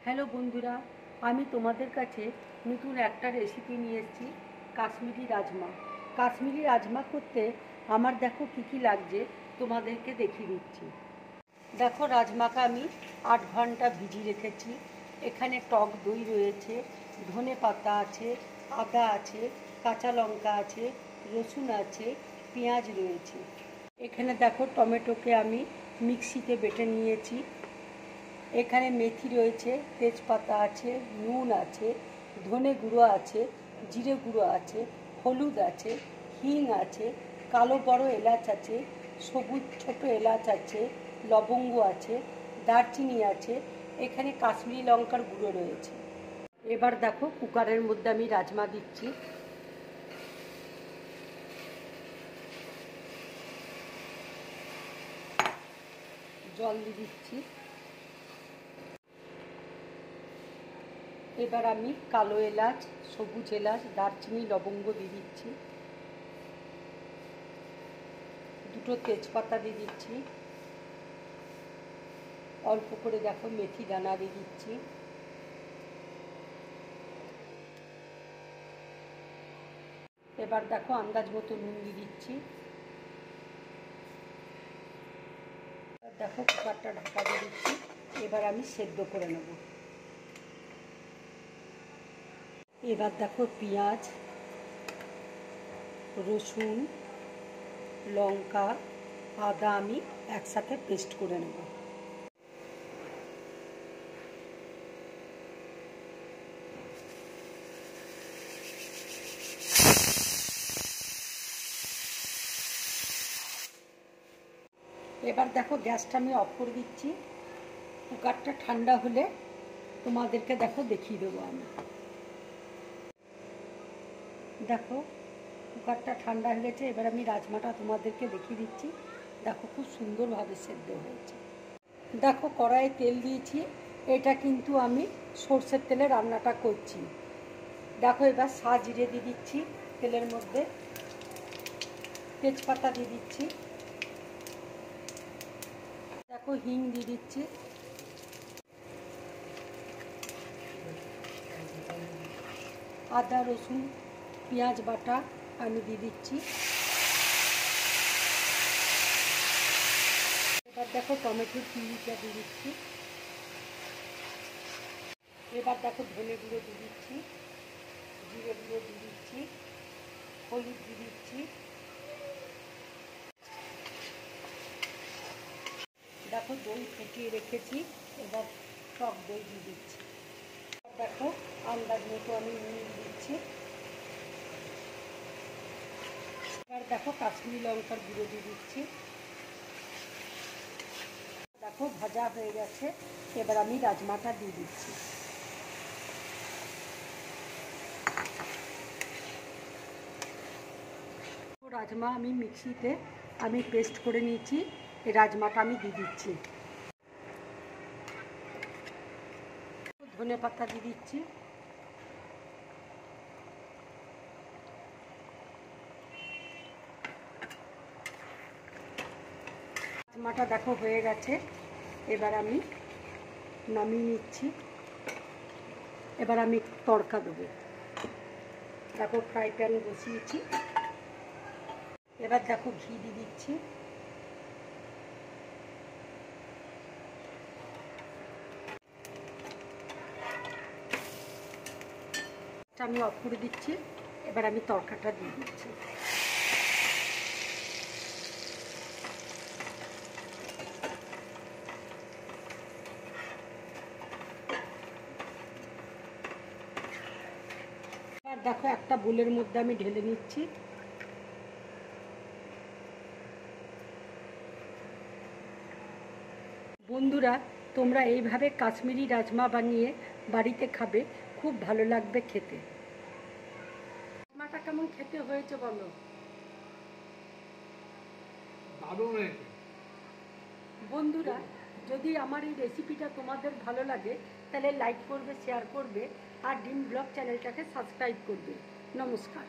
Hello বন্ধুরা, আমি তোমাদের কাছে নতুন একটা রেসিপি নিয়ে এসেছি, কাশ্মীরি রাজমা। কাশ্মীরি রাজমা করতে আমার দেখো কী কী লাগছে তোমাদেরকে দেখিয়ে দিচ্ছি। দেখো, রাজমাকে আমি 8 ঘন্টা ভিজিয়ে রেখেছি। এখানে টক দই রয়েছে, ধনে পাতা আছে, আদা আছে, কাঁচা লঙ্কা আছে, রসুন আছে, পেঁয়াজ রয়েছে। এখানে দেখো, টমেটোকে আমি মিক্সিতে বেটে নিয়েছি। এখানে মেথি রয়েছে, তেজপাতা আছে, নুন আছে, ধনে গুঁড়ো আছে, জিরে গুঁড়ো আছে, হলুদ আছে, হিং আছে, কালো বড় এলাচ আছে, সবুজ ছোট এলাচ আছে, লবঙ্গ আছে, দারচিনি আছে, এখানে কাশ্মীরি লঙ্কার গুঁড়ো রয়েছে। এবার দেখো, কুকারের মধ্যে আমি রাজমা দিচ্ছি। জল দিয়ে দিচ্ছি। এবার আমি কালো এলাচ, সবুজ এলাচ, দারচিনি, লবঙ্গ দিয়ে দিচ্ছি। দুটো তেজপাতা দিয়ে দিচ্ছি। অল্প করে দেখো মেথি দানা দিয়ে দিচ্ছি। এবার দেখো আন্দাজ মতো নুন দিয়ে দিচ্ছি। দেখো কুকারটা ঢাকা দিয়ে দিচ্ছি। এবার আমি সেদ্ধ করে নেব। এবার দেখো পেঁয়াজ, রসুন, লঙ্কা, আদা আমি একসাথে পেস্ট করে নেব। এবার দেখো গ্যাসটা আমি অফ করে দিচ্ছি। কুকারটা ঠান্ডা হলে তোমাদেরকে দেখো দেখিয়ে দেবো আমি। দেখো কুকারটা ঠান্ডা হয়ে গেছে। এবার আমি রাজমাটা তোমাদেরকে দেখিয়ে দিচ্ছি। দেখো খুব সুন্দরভাবে সেদ্ধ হয়েছে। দেখো কড়াইয়ে তেল দিয়েছি। এটা কিন্তু আমি সর্ষের তেলে রান্নাটা করছি। দেখো এবার জিরে দিয়ে দিচ্ছি তেলের মধ্যে, তেজপাতা দিয়ে দিচ্ছি, দেখো হিং দিয়ে দিচ্ছি, আদা রসুন পেঁয়াজ বাটা আমি দিয়ে দিচ্ছি। এবার দেখো টমেটোর পিউরিটা দিয়ে দিচ্ছি। এবার দেখো ধনে গুঁড়ো দিয়ে দিচ্ছি, জিরে গুঁড়ো দিয়ে দিচ্ছি, হলুদ দিয়ে দিচ্ছি। দেখো দই ফুটিয়ে রেখেছি। এবার টক দই দিয়ে দিচ্ছি। দেখো আন্দাজ মতো আমি নুন দিচ্ছি। এবার দেখো কাশ্মীরি লঙ্কার গুঁড়ো দিয়ে দিচ্ছি। দেখো ভাজা হয়ে গেছে। এবার আমি রাজমাটা দিয়ে দিচ্ছি। রাজমা আমি মিক্সিতে পেস্ট করে নিয়েছি। এই রাজমাটা আমি দিয়ে দিচ্ছি। ধনে পাতা দিয়ে দিচ্ছি। রাজমাটা দেখো হয়ে গেছে। এবার আমি নামিয়ে নিচ্ছি। এবার আমি তড়কা দেবো। দেখো ফ্রাই প্যান বসিয়েছি। এবার দেখো ঘি দিয়ে দিচ্ছি। আমি অফ করে দিচ্ছি। এবার আমি তড়কাটা দিয়ে দিচ্ছি। আর দেখো একটা বোলের মধ্যে আমি ঢেলে নিচ্ছি। বন্ধুরা, তোমরা এইভাবে কাশ্মীরি রাজমা বানিয়ে বাড়িতে খাবে, খুব ভালো লাগবে খেতে। রাজমাটা কেমন খেতে হয়েছে বলো? বন্ধুরা, যদি আমার এই রেসিপিটা তোমাদের ভালো লাগে তাহলে লাইক করবে, শেয়ার করবে আর ডিম ব্লগ চ্যানেলটাকে সাবস্ক্রাইব করবে। নমস্কার।